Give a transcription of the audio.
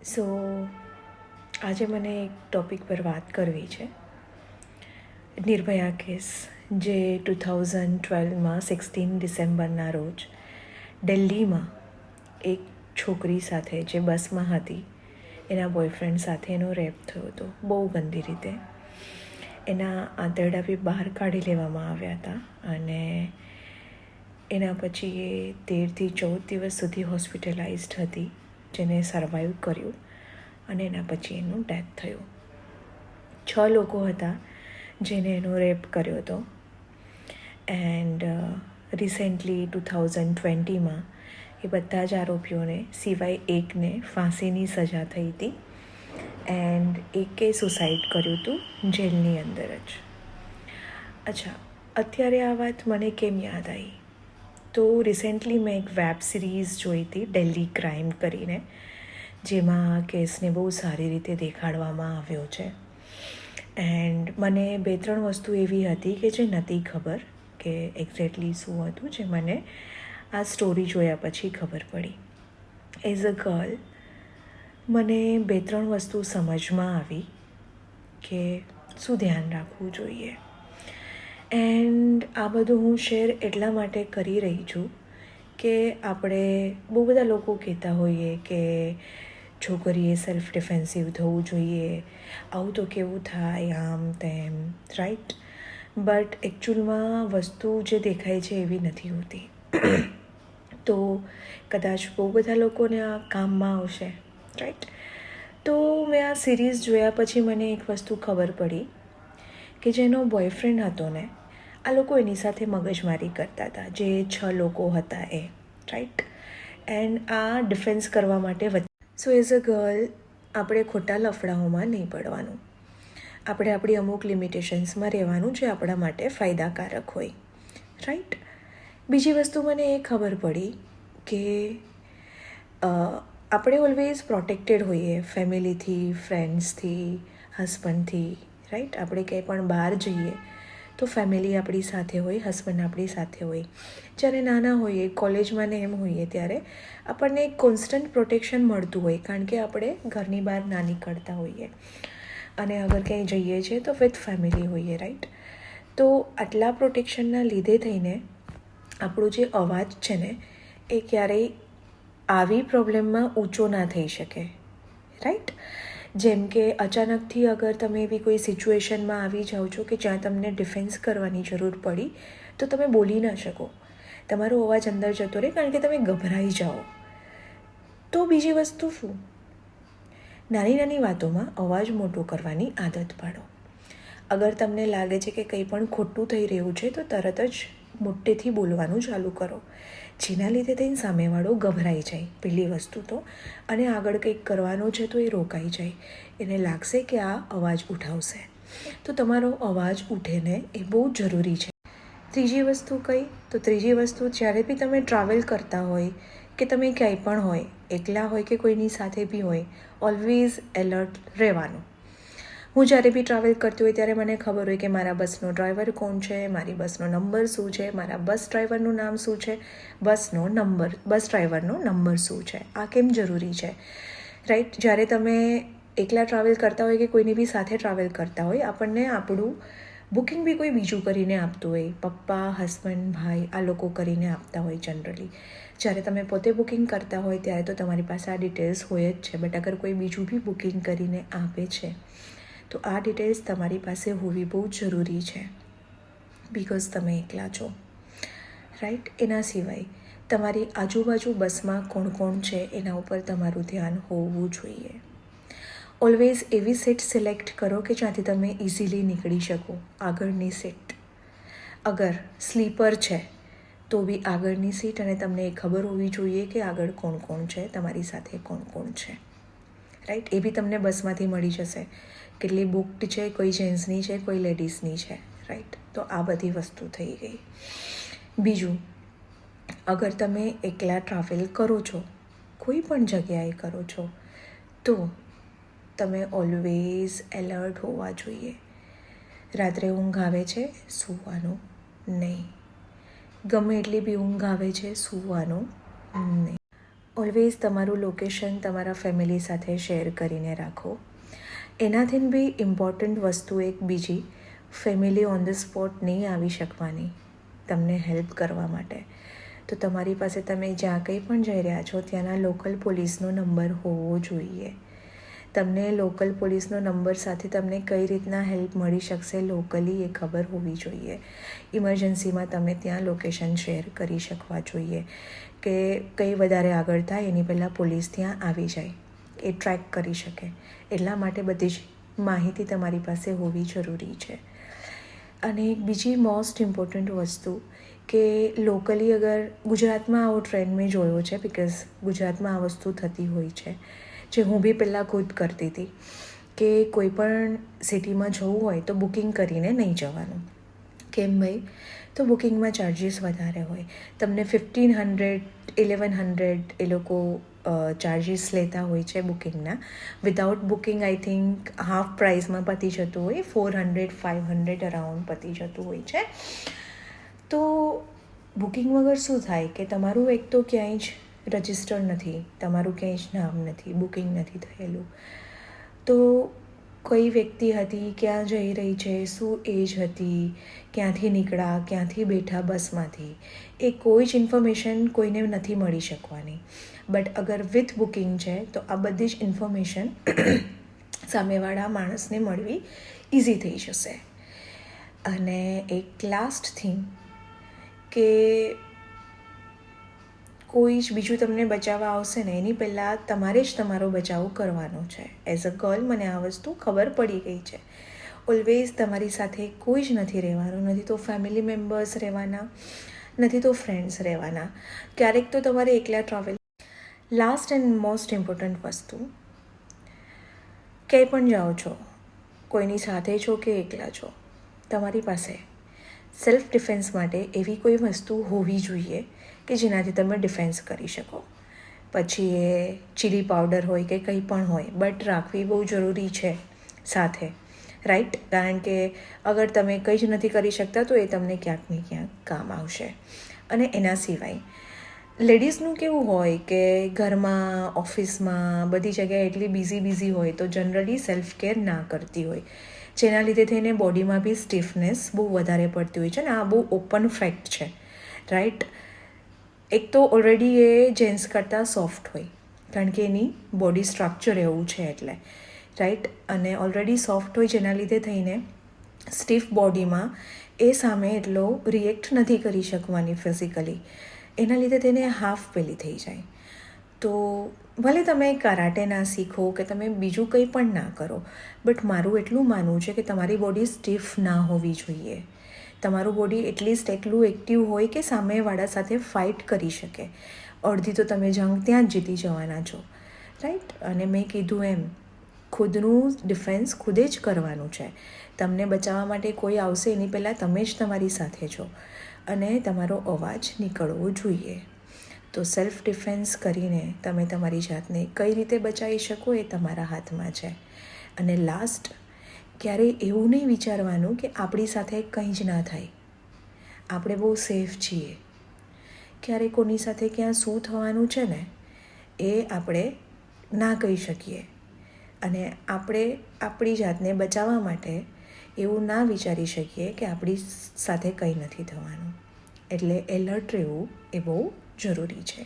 સો આજે મને એક ટૉપિક પર વાત કરવી છે. નિર્ભયા કેસ જે 2012માં 16 ડિસેમ્બરના રોજ દિલ્હીમાં એક છોકરી સાથે જે બસમાં હતી એના બોયફ્રેન્ડ સાથે એનો રેપ થયો હતો, બહુ ગંદી રીતે. એના આંતરડા બી બહાર કાઢી લેવામાં આવ્યા હતા અને એના પછી એ 13થી 14 દિવસ સુધી હોસ્પિટલાઇઝડ હતી, જેને સર્વાઈવ કર્યું અને એના પછી એનું ડેથ થયું. 6 લોકો હતા જેને એનો રેપ કર્યો હતો એન્ડ રિસેન્ટલી 2020માં એ બધા જ આરોપીઓને સિવાય એકને ફાંસીની સજા થઈ હતી એન્ડ એકે સુસાઇડ કર્યું હતું જેલની અંદર જ. અચ્છા, અત્યારે આ વાત મને કેમ યાદ આવી? તો રિસેન્ટલી મેં એક વેબ સિરીઝ જોઈ હતી, દિલ્હી ક્રાઇમ કરીને, જેમાં આ કેસને બહુ સારી રીતે દેખાડવામાં આવ્યો છે. એન્ડ મને 2-3 વસ્તુ એવી હતી કે જે નહોતી ખબર કે એક્ઝેક્ટલી શું હતું, જે મને આ સ્ટોરી જોયા પછી ખબર પડી. એઝ અ ગર્લ મને 2-3 વસ્તુ સમજમાં આવી કે શું ધ્યાન રાખવું જોઈએ. એન્ડ આ બધું હું શેર એટલા માટે કરી રહી છું કે આપણે બહુ બધા લોકો કહેતા હોઈએ કે છોકરીએ સેલ્ફ ડિફેન્સિવ થવું જોઈએ, આવું તો કેવું થાય, આમ તેમ, રાઈટ? બટ એકચ્યુઅલમાં વસ્તુ જે દેખાય છે એવી નથી હોતી. તો કદાચ બહુ બધા લોકોને આ કામમાં આવશે, રાઈટ? તો મેં આ સિરીઝ જોયા પછી મને એક વસ્તુ ખબર પડી કે જેનો બોયફ્રેન્ડ હતો ને, આ લોકો એની સાથે મગજમારી કરતા હતા, જે 6 લોકો હતા એ, રાઈટ? એન્ડ આ ડિફેન્સ કરવા માટે સો એઝ અ ગર્લ આપણે ખોટા લફડાઓમાં નહીં પડવાનું. આપણે આપણી અમુક લિમિટેશન્સમાં રહેવાનું જે આપણા માટે ફાયદાકારક હોય, રાઈટ? બીજી વસ્તુ મને એ ખબર પડી કે આપણે ઓલવેઝ પ્રોટેક્ટેડ હોઈએ ફેમિલીથી, ફ્રેન્ડ્સથી, હસબન્ડથી, રાઈટ? આપણે ક્યાંય પણ બહાર જઈએ તો ફેમિલી આપણી સાથે હોય, હસબન્ડ આપણી સાથે હોય. જ્યારે નાના હોઈએ, કોલેજમાં ને એમ હોઈએ, ત્યારે આપણને એક કોન્સ્ટન્ટ પ્રોટેક્શન મળતું હોય, કારણ કે આપણે ઘરની બહાર ના નીકળતા હોઈએ અને અગર ક્યાંય જઈએ છીએ તો વિથ ફેમિલી હોઈએ, રાઈટ? તો આટલા પ્રોટેક્શનના લીધે થઈને આપણો જે અવાજ છે ને એ ક્યારેય આવી પ્રોબ્લેમમાં ઊંચો ના થઈ શકે, રાઈટ? જેમ કે અચાનકથી અગર તમે એવી કોઈ સિચ્યુએશનમાં આવી જાઓ છો કે જ્યાં તમને ડિફેન્સ કરવાની જરૂર પડી, તો તમે બોલી ના શકો, તમારો અવાજ અંદર જતો રહે, કારણ કે તમે ગભરાઈ જાઓ. તો બીજી વસ્તુ શું? નાની નાની વાતોમાં અવાજ મોટો કરવાની આદત પાડો. અગર તમને લાગે છે કે કંઈ પણ ખોટું થઈ રહ્યું છે તો તરત જ મોટેથી બોલવાનું ચાલુ કરો, જેના લીધે થઈને સામેવાળો ગભરાઈ જાય, પહેલી વસ્તુ તો, અને આગળ કંઈક કરવાનું છે તો એ રોકાઈ જાય, એને લાગશે કે આ અવાજ ઉઠાવશે. તો તમારો અવાજ ઉઠે ને એ બહુ જરૂરી છે. ત્રીજી વસ્તુ કઈ? તો ત્રીજી વસ્તુ, જ્યારે બી તમે ટ્રાવેલ કરતા હોય કે તમે ક્યાંય પણ હોય, એકલા હોય કે કોઈની સાથે બી હોય, ઓલવેઝ એલર્ટ રહેવાનું. હું જ્યારે બી ટ્રાવેલ કરતી હોય ત્યારે મને ખબર હોય કે મારા બસનો ડ્રાઈવર કોણ છે, મારી બસનો નંબર શું છે, મારા બસ ડ્રાઈવરનું નામ શું છે, બસ ડ્રાઈવરનો નંબર શું છે. આ કેમ જરૂરી છે, રાઈટ? જ્યારે તમે એકલા ટ્રાવેલ કરતા હોય કે કોઈની બી સાથે ટ્રાવેલ કરતા હોય, આપણને આપણું બુકિંગ બી કોઈ બીજું કરીને આપતું હોય, પપ્પા, હસબન્ડ, ભાઈ, આ લોકો કરીને આપતા હોય જનરલી. જ્યારે તમે પોતે બુકિંગ કરતા હોય ત્યારે તો તમારી પાસે આ ડિટેલ્સ હોય જ છે, બટ અગર કોઈ બીજું બી બુકિંગ કરીને આપે છે તો આ ડિટેલ્સ તમારી પાસે હોવી બહુ જરૂરી છે, બિકોઝ તમે એકલા છો, રાઈટ? એના સિવાય તમારી આજુબાજુ બસમાં કોણ કોણ છે એના ઉપર તમારું ધ્યાન હોવું જોઈએ. ઓલવેઝ એવી સીટ સિલેક્ટ કરો કે જ્યાંથી તમે ઇઝીલી નીકળી શકો, આગળની સીટ. અગર સ્લીપર છે તો બી આગળની સીટ, અને તમને એ ખબર હોવી જોઈએ કે આગળ કોણ કોણ છે, તમારી સાથે કોણ કોણ છે, રાઈટ? એ બી તમને બસમાંથી મળી જશે, કેટલી બુકડ છે, કોઈ જેન્ટ્સની છે, કોઈ લેડીઝની છે, રાઈટ? તો આ બધી વસ્તુ થઈ ગઈ. બીજું, અગર તમે એકલા ટ્રાવેલ કરો છો, કોઈ પણ જગ્યાએ કરો છો, તો તમે ઓલવેઝ એલર્ટ હોવા જોઈએ. રાત્રે ઊંઘ આવે છે, સૂવાનું નહીં. ગમે એટલી બી ઊંઘ આવે છે, સૂવાનું નહીં. ઓલવેઝ તમારું લોકેશન તમારા ફેમિલી સાથે શેર કરીને રાખો. એનાથી બી ઇમ્પોર્ટન્ટ વસ્તુ એક બીજી, ફેમિલી ઓન ધ સ્પોટ નહીં આવી શકવાની તમને હેલ્પ કરવા માટે. તો તમારી પાસે તમે જ્યાં કંઈ પણ જઈ રહ્યા છો ત્યાંના લોકલ પોલીસનો નંબર હોવો જોઈએ. તમને લોકલ પોલીસનો નંબર સાથે તમને કઈ રીતના હેલ્પ મળી શકશે લોકલી એ ખબર હોવી જોઈએ. ઇમરજન્સીમાં તમે ત્યાં લોકેશન શેર કરી શકવા જોઈએ કે કંઈ વધારે આગળ થાય એની પહેલાં પોલીસ ત્યાં આવી જાય, એ ટ્રેક કરી શકે. એટલા માટે બધી જ માહિતી તમારી પાસે હોવી જરૂરી છે. અને એક બીજી મોસ્ટ ઇમ્પોર્ટન્ટ વસ્તુ કે લોકલી અગર ગુજરાતમાં આવો ટ્રેન્ડ મેં જોયો છે, બિકોઝ ગુજરાતમાં આ વસ્તુ થતી હોય છે, જે હું બી પહેલાં ખુદ કરતી હતી કે કોઈ પણ સિટીમાં જવું હોય તો બુકિંગ કરીને નહીં જવાનું. કેમ ભાઈ? તો બુકિંગમાં ચાર્જીસ વધારે હોય. તમને 1500, 1100 એ લોકો ચાર્જીસ લેતા હોય છે બુકિંગના. Without booking I think half પ્રાઇસમાં પતી જતું હોય, 400, 500 અરાઉન્ડ પતી જતું હોય છે. તો બુકિંગ વગર શું થાય કે તમારું એક તો ક્યાંય જ રજિસ્ટર નથી, તમારું ક્યાંય જ નામ નથી, બુકિંગ નથી થયેલું. તો કઈ વ્યક્તિ હતી, ક્યાં જઈ રહી છે, શું એજ હતી, ક્યાંથી નીકળ્યા, ક્યાંથી બેઠા બસમાંથી, એ કોઈ જ ઇન્ફોર્મેશન કોઈને નથી મળી શકવાની. બટ અગર વિથ બુકિંગ છે તો આ બધી જ ઇન્ફોર્મેશન સામેવાળા માણસને મળવી ઇઝી થઈ જશે. અને એક લાસ્ટ થિંગ કે કોઈ જ બીજું તમને બચાવવા આવશે ને એની પહેલાં તમારે જ તમારો બચાવ કરવાનો છે. એઝ અ ગર્લ મને આ વસ્તુ ખબર પડી ગઈ છે. ઓલવેઝ તમારી સાથે કોઈ જ નથી રહેવાનું, નથી તો ફેમિલી મેમ્બર્સ રહેવાના, નથી તો ફ્રેન્ડ્સ રહેવાના. ક્યારેક તો તમારે એકલા travel. Last and most important વસ્તુ, ક્યાંય પણ જાઓ છો, કોઈની સાથે છો કે એકલા છો, તમારી પાસે સેલ્ફ ડિફેન્સ માટે એવી કોઈ વસ્તુ હોવી જોઈએ કે જેનાથી તમે ડિફેન્સ કરી શકો. પછી એ ચીલી પાવડર હોય કે કંઈ પણ હોય, બટ રાખવી બહુ જરૂરી છે સાથે, રાઈટ? કારણ કે અગર તમે કંઈ જ નથી કરી શકતા તો એ તમને ક્યાંક ને ક્યાંક કામ આવશે. અને એના સિવાય લેડીઝનું કેવું હોય કે ઘરમાં, ઓફિસમાં, બધી જગ્યાએ એટલી બિઝી હોય તો જનરલી સેલ્ફ કેર ના કરતી હોય, જેના લીધે થઈને બોડીમાં બી સ્ટીફનેસ બહુ વધારે પડતી હોય છે. ને આ બહુ ઓપન ફેક્ટ છે, રાઈટ? એક તો ઓલરેડી એ જેન્ટ્સ કરતાં સોફ્ટ હોય, કારણ કે એની બોડી સ્ટ્રક્ચર એવું છે એટલે, રાઈટ? અને ઓલરેડી સોફ્ટ હોય જેના લીધે થઈને સ્ટીફ બોડીમાં એ સામે એટલો રિએક્ટ નથી કરી શકવાની ફિઝિકલી, એના લીધે થઈને હાફ પેલી થઈ જાય. તો ભલે તમે કરાટે ના શીખો કે તમે બીજું કંઈ પણ ના કરો, બટ મારું એટલું માનવું છે કે તમારી બોડી સ્ટીફ ના હોવી જોઈએ. તમારું બોડી એટલીસ્ટ એટલું એક્ટિવ હોય કે સામેવાળા સાથે ફાઇટ કરી શકે. અડધી તો તમે જંગ ત્યાં જ જીતી જવાના છો, રાઈટ? અને મેં કીધું એમ, ખુદનું ડિફેન્સ ખુદે જ કરવાનું છે. તમને બચાવવા માટે કોઈ આવશે એની પહેલાં તમે જ તમારી સાથે છો અને તમારો અવાજ નીકળવો જોઈએ. તો સેલ્ફ ડિફેન્સ કરીને તમે તમારી જાતને કઈ રીતે બચાવી શકો એ તમારા હાથમાં છે. અને લાસ્ટ, ક્યારેય એવું નહીં વિચારવાનું કે આપણી સાથે કંઈ જ ના થાય, આપણે બહુ સેફ છીએ. ક્યારેય કોની સાથે ક્યાં શું થવાનું છે ને એ આપણે ના કહી શકીએ. અને આપણે આપણી જાતને બચાવવા માટે એવું ના વિચારી શકીએ કે આપણી સાથે કંઈ નથી થવાનું. એટલે એલર્ટ રહેવું એ બહુ જરૂરી છે.